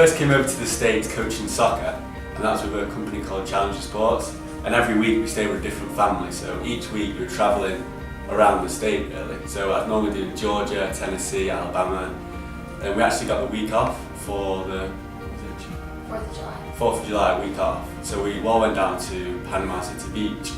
first came over to the States coaching soccer, and that was with a company called Challenger Sports. And every week we stayed with a different family, so each week we were travelling around the state really. So I'd normally do Georgia, Tennessee, Alabama, and we actually got the week off for the 4th of July. 4th of July, week off. So we all went down to Panama City Beach,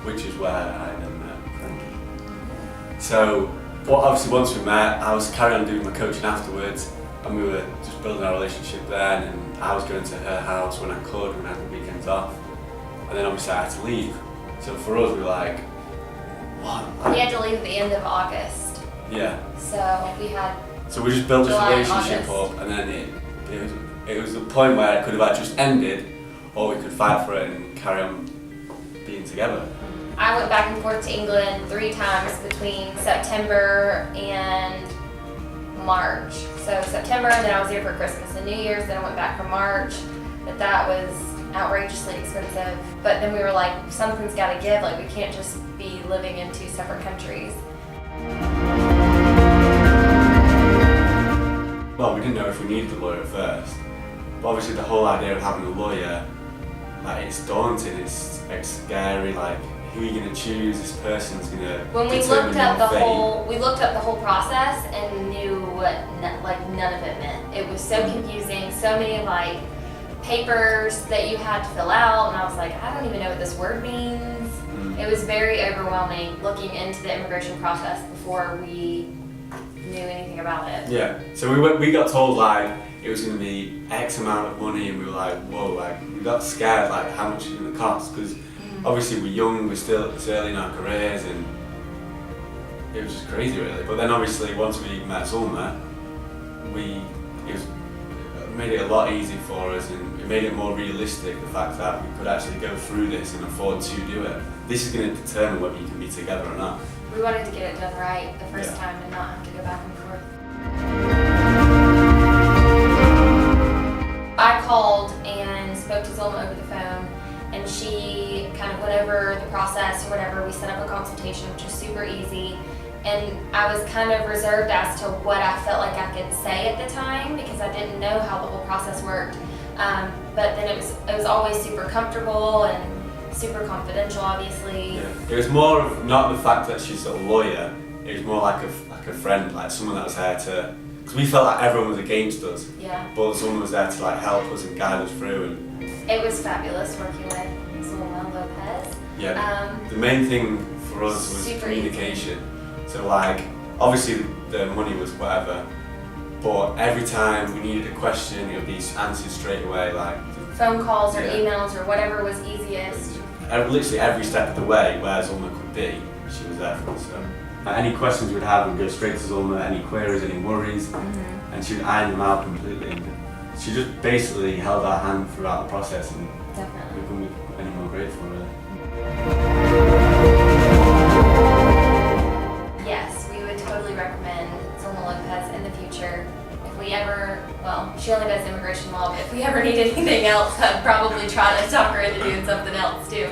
which is where I then met Frankie. So obviously once we met, I was carrying on doing my coaching afterwards, and we were just building our relationship then, and I was going to her house when I could, when I had the weekends off. And then obviously I had to leave. So for us we were like, what? We had to leave at the end of August. Yeah. So we just built this July, relationship August. up, and then it was the point where it could have either just ended, or we could fight for it and carry on being together. I went back and forth to England 3 times between September and March. So September, and then I was here for Christmas and New Year's, then I went back for March, but that was outrageously expensive. But then we were like, something's gotta give, like we can't just be living in 2 separate countries. Well, we didn't know if we needed a lawyer at first, but obviously the whole idea of having a lawyer, like it's daunting, it's scary, like who are you going to choose, this person's going to When we looked up the whole process and knew what none of it meant. It was so confusing, so many like papers that you had to fill out, and I was like, I don't even know what this word means. It was very overwhelming looking into the immigration process before we knew anything about it. Yeah, so we got told like it was going to be X amount of money, and we were like, whoa, like we got scared like how much it's going to cost, because obviously we're young, we're still early in our careers, and it was just crazy really. But then obviously once we met Zulma, it made it a lot easier for us, and it made it more realistic, the fact that we could actually go through this and afford to do it. This is going to determine whether you can be together or not. We wanted to get it done right the first time and not have to go back and forth. I called and spoke to Zulma over the phone, and she kind of went over the process or whatever. We set up a consultation, which was super easy. And I was kind of reserved as to what I felt like I could say at the time, because I didn't know how the whole process worked. But then it was always super comfortable and super confidential, obviously. Yeah. It was more of not the fact that she's a lawyer, it was more like a friend, like someone that was there to, because we felt like everyone was against us. Yeah. But someone was there to like help us and guide us through. And it was fabulous working with Zulma Lopez. Yeah. The main thing for us was communication. So like, obviously the money was whatever, but every time we needed a question, it would be answered straight away, like phone calls or emails or whatever was easiest. Literally every step of the way where Zulma could be, she was there for us. So any questions we'd have, we'd go straight to Zulma, any queries, any worries, and she would iron them out completely. And she just basically held our hand throughout the process, and Definitely. we couldn't be any more grateful really. Yes, we would totally recommend Zulma Lopez in the future. If we ever, well, she only does immigration law, but if we ever need anything else, I'd probably try to talk her into doing something else too.